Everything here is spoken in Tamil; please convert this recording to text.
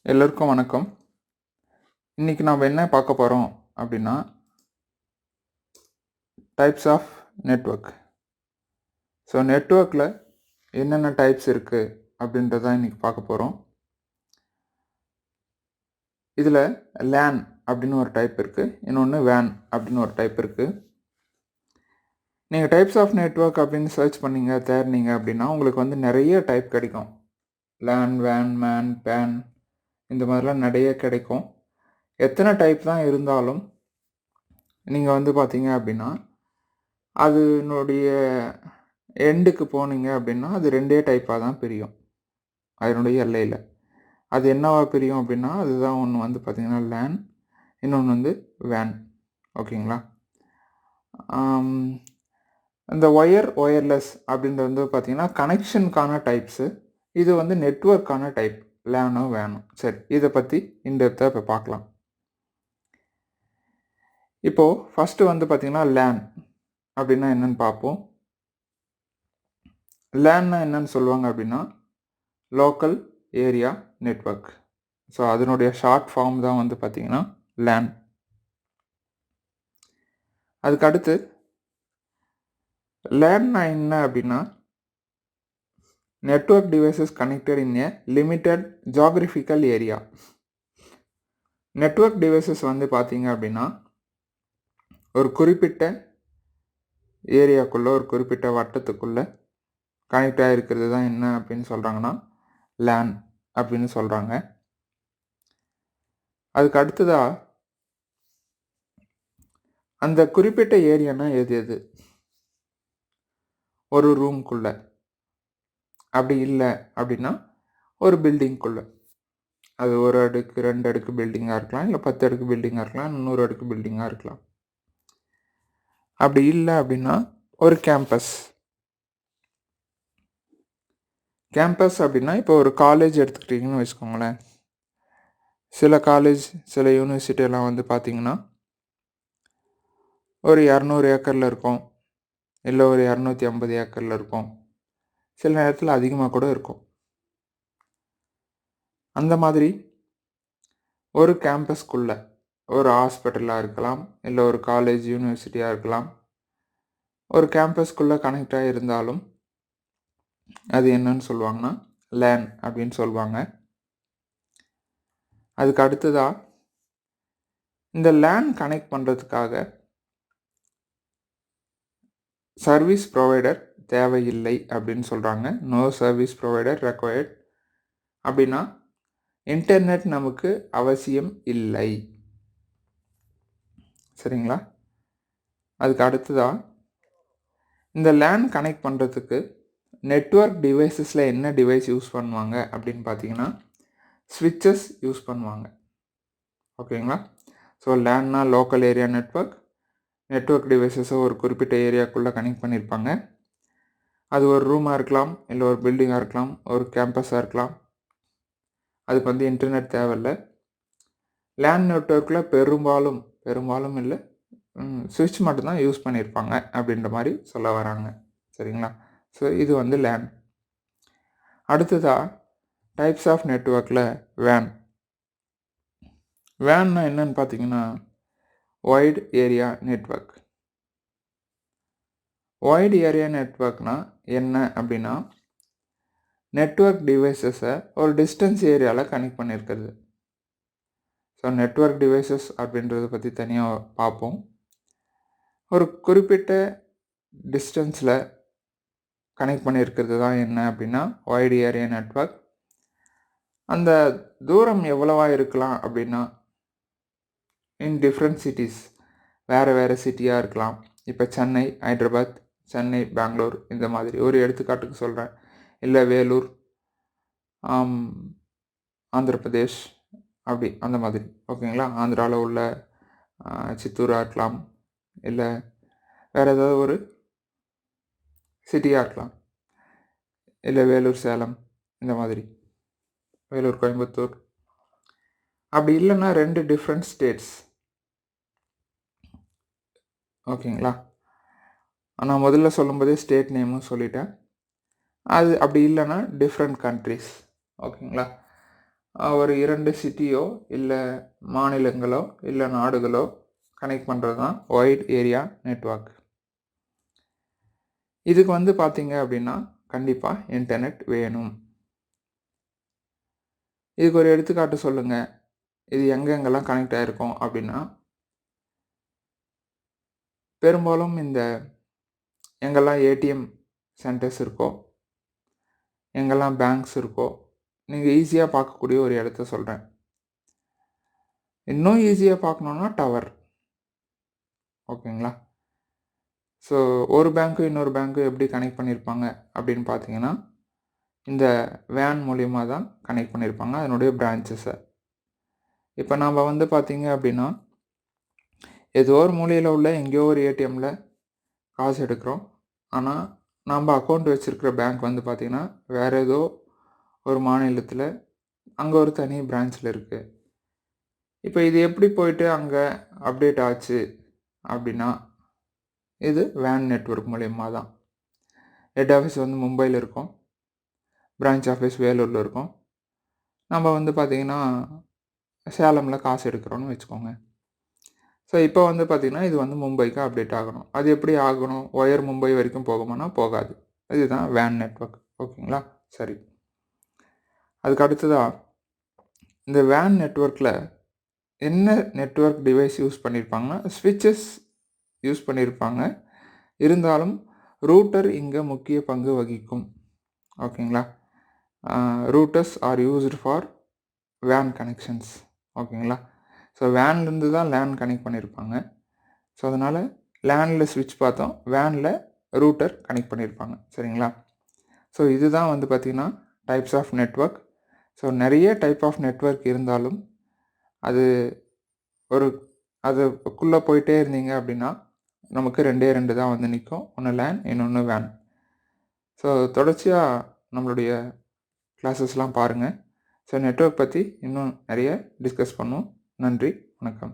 எல்லோருக்கும் வணக்கம். இன்னைக்கு நாம் என்ன பார்க்க போகிறோம் அப்படின்னா, டைப்ஸ் ஆஃப் நெட்வொர்க். ஸோ நெட்வொர்க்கில் என்னென்ன டைப்ஸ் இருக்குது அப்படின்றத இன்னைக்கு பார்க்க போகிறோம். இதில் லேன் அப்படின்னு ஒரு டைப் இருக்குது, இன்னொன்று வேன் அப்படின்னு ஒரு டைப் இருக்குது. நீங்கள் டைப்ஸ் ஆஃப் நெட்வொர்க் அப்படின்னு சர்ச் தேடினீங்க அப்படின்னா உங்களுக்கு வந்து நிறைய டைப் கிடைக்கும். லேன், வேன், மேன், பேன் இந்த மாதிரிலாம் நிறைய கிடைக்கும். எத்தனை டைப் தான் இருந்தாலும் நீங்கள் வந்து பார்த்தீங்க அப்படின்னா அதனுடைய எண்டுக்கு போனீங்க அப்படின்னா அது ரெண்டே டைப்பாக தான் பிரியும். அதனுடைய எல்லையில் அது என்னவா பிரியும் அப்படின்னா அதுதான் ஒன்று வந்து பார்த்திங்கன்னா லேன், இன்னொன்று வந்து வேன். ஓகேங்களா? இந்த ஒயர்லெஸ் அப்படின்றது வந்து பார்த்திங்கன்னா கனெக்ஷனுக்கான டைப்ஸு. இது வந்து நெட்வொர்க்கான டைப், லேனோ வேனோ. சரி, இதை பற்றி இன்டெப்த்தாக இப்போ பார்க்கலாம். இப்போது ஃபஸ்ட்டு வந்து பார்த்திங்கன்னா லேன் அப்படின்னா என்னென்னு பார்ப்போம். லேன்னா என்னன்னு சொல்லுவாங்க அப்படின்னா லோக்கல் ஏரியா நெட்வொர்க். ஸோ அதனுடைய ஷார்ட் ஃபார்ம் தான் வந்து பார்த்திங்கன்னா லேன். அதுக்கு அடுத்து லேன்னா என்ன அப்படின்னா நெட்வொர்க் டிவைசஸ் கனெக்டட் இன் ஏ limited geographical area. Network devices வந்து பார்த்தீங்க அப்படின்னா ஒரு குறிப்பிட்ட ஏரியாக்குள்ளே, ஒரு குறிப்பிட்ட வட்டத்துக்குள்ளே கனெக்ட் ஆகிருக்கிறது தான் என்ன அப்படின்னு சொல்கிறாங்கன்னா லேன் அப்படின்னு சொல்கிறாங்க. அதுக்கு அடுத்ததாக அந்த குறிப்பிட்ட ஏரியானா எது? ஒரு ரூம்குள்ளே, அப்படி இல்லை அப்படின்னா ஒரு பில்டிங்குள்ளே. அது ஒரு அடுக்கு, 2 அடுக்கு பில்டிங்காக இருக்கலாம், இல்லை 10 அடுக்கு பில்டிங்காக இருக்கலாம், 100 அடுக்கு பில்டிங்காக இருக்கலாம். அப்படி இல்லை அப்படின்னா ஒரு கேம்பஸ். அப்படின்னா இப்போ ஒரு காலேஜ் எடுத்துக்கிட்டிங்கன்னு வச்சுக்கோங்களேன். சில காலேஜ், சில யூனிவர்சிட்டியெல்லாம் வந்து பார்த்திங்கன்னா ஒரு 200 ஏக்கரில் இருக்கும், இல்லை ஒரு 250 ஏக்கரில் இருக்கும், சில நேரத்தில் அதிகமாக கூட இருக்கும். அந்த மாதிரி ஒரு கேம்பஸ்க்குள்ளே ஒரு ஹாஸ்பிட்டலாக இருக்கலாம், இல்லை ஒரு காலேஜ், யூனிவர்சிட்டியாக இருக்கலாம், ஒரு கேம்பஸ்க்குள்ளே கனெக்ட் ஆகியிருந்தாலும் அது என்னன்னு சொல்லுவாங்கன்னா லேன் அப்படின்னு சொல்லுவாங்க. அதுக்கு அடுத்ததாக இந்த லேன் கனெக்ட் பண்ணுறதுக்காக சர்வீஸ் ப்ரொவைடர் தேவையில்லை அப்படின்னு சொல்கிறாங்க. No service provider required. அப்படின்னா இன்டர்நெட் நமக்கு அவசியம் இல்லை. சரிங்களா? அதுக்கு அடுத்ததாக இந்த லேன் கனெக்ட் பண்ணுறதுக்கு நெட்வொர்க் டிவைசஸில் என்ன டிவைஸ் யூஸ் பண்ணுவாங்க அப்படின்னு பார்த்தீங்கன்னா ஸ்விட்சஸ் யூஸ் பண்ணுவாங்க. ஓகேங்களா? ஸோ லேன்னா லோக்கல் ஏரியா நெட்வொர்க் டிவைசஸை ஒரு குறிப்பிட்ட ஏரியாக்குள்ளே கனெக்ட் பண்ணியிருப்பாங்க. அது ஒரு ரூமாக இருக்கலாம், இல்லை ஒரு பில்டிங்காக இருக்கலாம், ஒரு கேம்பஸாக இருக்கலாம். அதுக்கு வந்து இன்டர்நெட் தேவையில்லை. லேன் நெட்வொர்க்கில் பெரும்பாலும் இல்லை, சுவிட்ச் மட்டும்தான் யூஸ் பண்ணியிருப்பாங்க அப்படின்ற மாதிரி சொல்ல வராங்க. சரிங்களா? ஸோ இது வந்து லேன். அடுத்ததாக டைப்ஸ் ஆஃப் நெட்வொர்க்கில் வேன்னா என்னன்னு பார்த்தீங்கன்னா wide area network. Wide area நெட்வொர்க்னா என்ன அப்படின்னா நெட்வொர்க் டிவைசஸை ஒரு டிஸ்டன்ஸ் ஏரியாவில் கனெக்ட் பண்ணியிருக்கிறது. ஸோ நெட்வொர்க் டிவைசஸ் அப்படின்றத பற்றி தனியாக பார்ப்போம். ஒரு குறிப்பிட்ட டிஸ்டன்ஸில் கனெக்ட் பண்ணியிருக்கிறது தான் என்ன அப்படின்னா வைட் ஏரியா நெட்வொர்க். அந்த தூரம் எவ்வளவா இருக்கலாம் அப்படின்னா இன் டிஃப்ரெண்ட் சிட்டிஸ், வேறு சிட்டியாக இருக்கலாம். இப்போ சென்னை, ஹைதராபாத், சென்னை, பெங்களூர் இந்த மாதிரி ஒரு எடுத்துக்காட்டுக்கு சொல்கிறேன். இல்லை வேலூர், ஆந்திர பிரதேஷ், அப்படி அந்த மாதிரி. ஓகேங்களா? ஆந்திராவில் உள்ள சித்தூராக இருக்கலாம், இல்லை வேறு ஏதாவது ஒரு சிட்டியாக இருக்கலாம், இல்லை வேலூர், சேலம் இந்த மாதிரி, வேலூர், கோயம்புத்தூர். அப்படி இல்லைன்னா 2 டிஃப்ரெண்ட் ஸ்டேட்ஸ். ஓகேங்களா? நான் முதல்ல சொல்லும்போதே ஸ்டேட் நேமும் சொல்லிட்டேன். அது அப்படி இல்லைன்னா டிஃப்ரெண்ட் கண்ட்ரிஸ். ஓகேங்களா? ஒரு 2 சிட்டியோ இல்லை மாநிலங்களோ இல்லை நாடுகளோ கனெக்ட் பண்ணுறது தான் வைட் ஏரியா நெட்வொர்க். இதுக்கு வந்து பார்த்தீங்க அப்படின்னா கண்டிப்பாக இன்டர்நெட் வேணும். இதுக்கு ஒரு எடுத்துக்காட்டு சொல்லுங்கள். இது எங்கெங்கெல்லாம் கனெக்ட் ஆகிருக்கும் அப்படின்னா, பெரும்பாலும் இந்த எங்கெல்லாம் ஏடிஎம் சென்டர்ஸ் இருக்கோ, எங்கெல்லாம் பேங்க்ஸ் இருக்கோ, நீங்கள் ஈஸியாக பார்க்கக்கூடிய ஒரு இடத்த சொல்கிறேன். இன்னும் ஈஸியாக பார்க்கணுன்னா டவர். ஓகேங்களா? ஸோ ஒரு பேங்க்கும் இன்னொரு பேங்க்கும் எப்படி கனெக்ட் பண்ணியிருப்பாங்க அப்படின்னு பார்த்தீங்கன்னா, இந்த வேன் மூலியமாக தான் கனெக்ட் பண்ணியிருப்பாங்க அதனுடைய பிரான்ச்சஸை. இப்போ நம்ம வந்து பார்த்தீங்க அப்படின்னா, ஏதோ ஒரு மூலையில் உள்ள எங்கேயோ ஒரு ஏடிஎம்மில் காசு எடுக்கிறோம். ஆனால் நம்ம அக்கௌண்ட் வச்சுருக்கிற பேங்க் வந்து பார்த்திங்கன்னா வேறு ஏதோ ஒரு மாநிலத்தில் அங்கே ஒரு தனி பிரான்ச்சில் இருக்குது. இப்போ இது எப்படி போயிட்டு அங்கே அப்டேட் ஆச்சு அப்படின்னா, இது வேன் நெட்வொர்க் மூலயமா தான். ஹெட் ஆஃபீஸ் வந்து மும்பையில் இருக்கும், பிரான்ச் ஆஃபீஸ் வேலூரில் இருக்கும். நம்ம வந்து பார்த்திங்கன்னா சேலமில் காசு எடுக்கிறோன்னு வச்சுக்கோங்க. ஸோ இப்போ வந்து பார்த்திங்கன்னா இது வந்து மும்பைக்கு அப்டேட் ஆகணும். அது எப்படி ஆகணும்? ஒயர் மும்பை வரைக்கும் போகுமானா போகாது. இதுதான் வேன் நெட்வொர்க். ஓகேங்களா? சரி. அதுக்கு அடுத்ததாக இந்த வேன் நெட்வொர்க்கில் என்ன நெட்வொர்க் டிவைஸ் யூஸ் பண்ணியிருப்பாங்கன்னா, ஸ்விட்சஸ் யூஸ் பண்ணியிருப்பாங்க. இருந்தாலும் ரூட்டர் இங்கே முக்கிய பங்கு வகிக்கும். ஓகேங்களா? Routers R used for van connections. ஓகேங்களா? ஸோ வேன்லேருந்து தான் லேன் கனெக்ட் பண்ணியிருப்பாங்க. ஸோ அதனால் லேனில் ஸ்விட்ச் பார்த்தோம், வேனில் ரூட்டர் கனெக்ட் பண்ணியிருப்பாங்க. சரிங்களா? ஸோ இதுதான் வந்து பார்த்திங்கன்னா டைப்ஸ் ஆஃப் நெட்வொர்க். ஸோ நிறைய டைப் ஆஃப் நெட்வொர்க் இருந்தாலும் அதுக்குள்ளே போயிட்டே இருந்தீங்க அப்படின்னா நமக்கு 2 தான் வந்து நிற்கும். ஒன்று லேன், இன்னொன்று வேன். ஸோ தொடர்ச்சியாக நம்மளுடைய கிளாஸஸ்லாம் பாருங்கள். ஸோ நெட்வொர்க் பற்றி இன்னும் நிறைய டிஸ்கஸ் பண்ணுவோம். நன்றி, வணக்கம்.